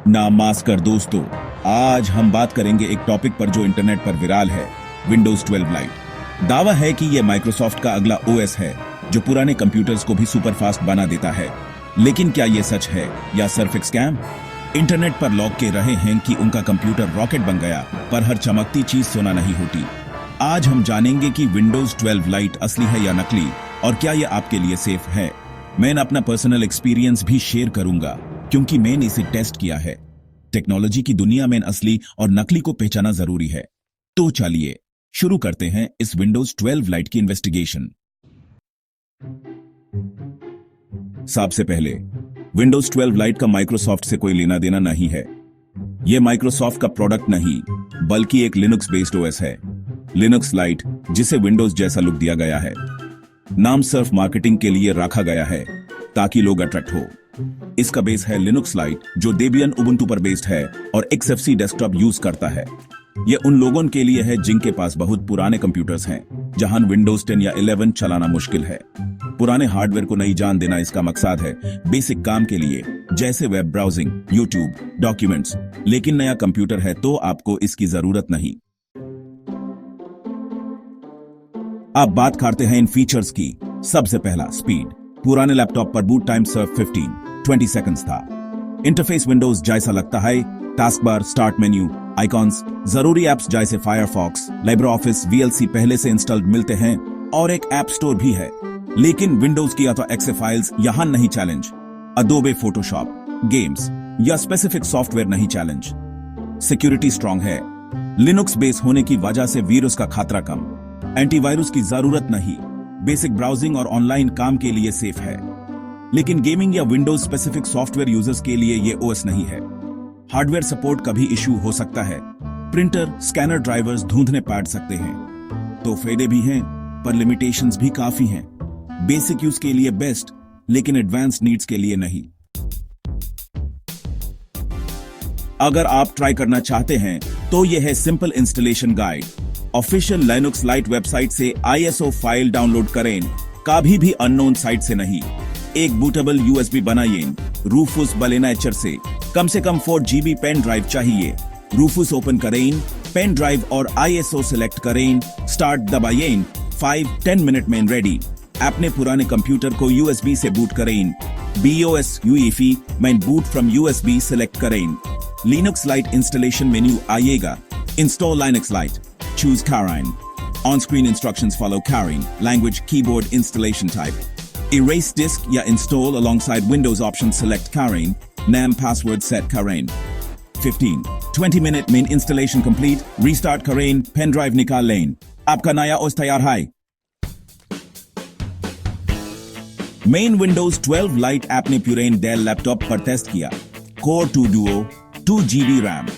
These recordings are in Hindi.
नमस्कार दोस्तों, आज हम बात करेंगे एक टॉपिक पर जो इंटरनेट पर विराल है, विंडोज 12 लाइट। दावा है कि यह माइक्रोसॉफ्ट का अगला ओएस है जो पुराने कंप्यूटर्स को भी सुपर फास्ट बना देता है। लेकिन क्या यह सच है या सिर्फ एक स्कैम? इंटरनेट पर लोग कह रहे हैं कि उनका कंप्यूटर रॉकेट बन गया, पर हर चमकती चीज सोना नहीं होती। आज हम जानेंगे कि विंडोज 12 लाइट असली है या नकली, और क्या यह आपके लिए सेफ है। मैं अपना पर्सनल एक्सपीरियंस भी शेयर करूंगा क्योंकि मैंने इसे टेस्ट किया है। टेक्नोलॉजी की दुनिया में असली और नकली को पहचाना जरूरी है। तो चलिए शुरू करते हैं इस विंडोज 12 लाइट की इन्वेस्टिगेशन। सबसे पहले, विंडोज 12 लाइट का माइक्रोसॉफ्ट से कोई लेना देना नहीं है। यह माइक्रोसॉफ्ट का प्रोडक्ट नहीं, बल्कि एक लिनक्स बेस्ड ओएस है। लिनक्स लाइट, जिसे विंडोज जैसा लुक दिया गया है, नाम सिर्फ मार्केटिंग के लिए रखा गया है ताकि लोग अट्रैक्ट हो। इसका बेस है लिनक्स लाइट, जो डेबियन उबुंटू पर बेस्ड है और XFC डेस्कटॉप यूज करता है। यह उन लोगों के लिए है जिनके पास बहुत पुराने कंप्यूटर्स हैं, जहां विंडोज 10 या 11 चलाना मुश्किल है। पुराने हार्डवेयर को नई जान देना इसका मकसद है, बेसिक काम के लिए जैसे वेब ब्राउजिंग, यूट्यूब, डॉक्यूमेंट्स। लेकिन नया कंप्यूटर है तो आपको इसकी जरूरत नहीं। अब बात करते हैं इन फीचर्स की। सबसे पहला, स्पीड। पुराने लैपटॉप पर बूट टाइम सिर्फ 15-20 सेकंड्स था। इंटरफेस विंडोज जैसा लगता है। Task bar, start menu, icons, जरूरी एप्स जैसे फायरफॉक्स, लाइब्रे ऑफिस, VLC पहले से इंस्टॉल्ड मिलते हैं और एक ऐप स्टोर भी है। लेकिन विंडोज की तो एक्से फाइल्स यहां नहीं चैलेंज। अडोबे फोटोशॉप, गेम्स या स्पेसिफिक सॉफ्टवेयर नहीं चैलेंज। सिक्योरिटी स्ट्रांग है। लिनक्स बेस होने की वजह से वीरस का खतरा कम। एंटीवायरस की जरूरत नहीं। बेसिक ब्राउजिंग और ऑनलाइन काम के लिए सेफ है। लेकिन गेमिंग या विंडोज स्पेसिफिक सॉफ्टवेयर यूजर्स के लिए यह ओएस नहीं है। हार्डवेयर सपोर्ट का भी इश्यू हो सकता है। प्रिंटर, स्कैनर ड्राइवर्स धुंधने पड़ सकते हैं। तो फायदे भी हैं, पर लिमिटेशंस भी काफी हैं। बेसिक यूज के लिए बेस्ट, लेकिन एडवांस नीड्स के लिए नहीं। अगर आप ट्राई करना चाहते हैं तो यह है simple installation guide. Official Linux light website से ISO फाइल डाउनलोड करें, कभी भी अननोन साइट से नहीं। एक बूटेबल USB बनाइए। रूफुस बलेनाचर से कम 4 GB पेन ड्राइव चाहिए। रूफुस ओपन करें, पेन ड्राइव और ISO सिलेक्ट करें, स्टार्ट दबाइए। 5-10 मिनट में रेडी। अपने पुराने कंप्यूटर को USB से बूट करें। BOS UEFI में बूट फ्रॉम USB सिलेक्ट करें। लिनक्स लाइट इंस्टॉलेशन मेन्यू आइएगा। Install Linux light, choose Karain. On-screen instructions follow Karain. Language, keyboard, installation type. Erase disk या install alongside Windows options select Karain. Name, password set Karain. 15-20 minute main installation complete. Restart Karain. Pen drive निकाल लें। आपका नया OS तैयार है। मेन विंडोज 12 लाइट ऐप ने प्यूरेन डेल लैपटॉप पर टेस्ट किया। Core 2 Duo, 2 GB RAM.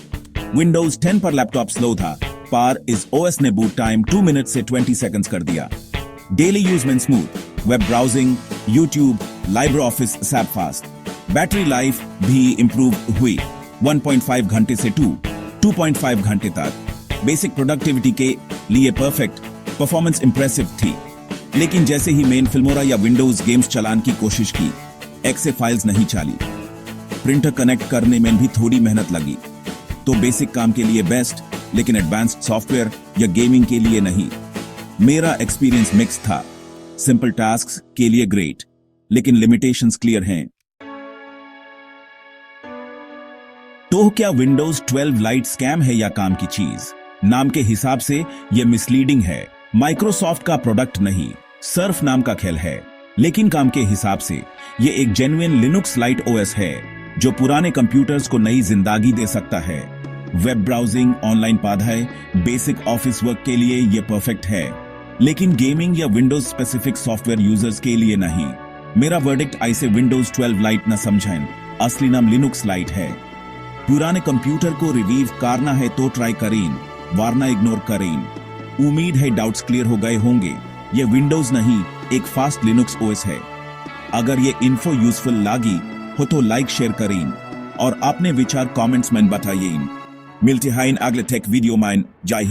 Windows 10 पर लैपटॉप स्लो था, पर इस OS ने बूट टाइम 2 मिनट से 20 सेकंड्स कर दिया। डेली यूज में smooth. Web browsing, YouTube, LibreOffice सब फास्ट। बैटरी लाइफ भी इंप्रूव हुई 1.5 घंटे से 2.5 घंटे तक। बेसिक प्रोडक्टिविटी के लिए परफेक्ट। परफॉर्मेंस इंप्रेसिव थी। लेकिन जैसे ही मेन फिल्मोरा या विंडोज गेम्स चलाने की कोशिश की, एक्से फाइल्स नहीं चली। प्रिंटर कनेक्ट करने में भी थोड़ी मेहनत लगी। तो बेसिक काम के लिए बेस्ट, लेकिन एडवांस्ड सॉफ्टवेयर या गेमिंग के लिए नहीं। मेरा एक्सपीरियंस मिक्स था। सिंपल टास्क्स के लिए ग्रेट, लेकिन लिमिटेशंस क्लियर हैं। तो क्या विंडोज 12 लाइट स्कैम है या काम की चीज? नाम के हिसाब से यह मिसलीडिंग है। माइक्रोसॉफ्ट का प्रोडक्ट नहीं, सिर्फ नाम का खेल है। लेकिन काम के हिसाब से यह एक जेन्युइन लिनक्स लाइट ओएस है जो पुराने कंप्यूटर्स को नई जिंदगी दे सकता है। वेब ब्राउजिंग, ऑनलाइन पढ़ाई, बेसिक ऑफिस वर्क के लिए यह परफेक्ट है, लेकिन गेमिंग या विंडोज स्पेसिफिक सॉफ्टवेयर यूजर्स के लिए नहीं। मेरा वर्डिक्ट ऐसे विंडोज 12 लाइट न समझें। असली नाम लिनक्स लाइट है। पुराने कंप्यूटर को रिवीव करना है तो ट्राई करें, वरना इग्नोर करें। उम्मीद है डाउट्स क्लियर हो गए होंगे। यह विंडोज नहीं, एक फास्ट लिनक्स ओएस है। अगर ये इन्फो यूजफुल लगी हो तो लाइक शेयर करें और अपने विचार कमेंट्स में बताइए। मिलते हैं अगले टेक वीडियो में। जय हिंद।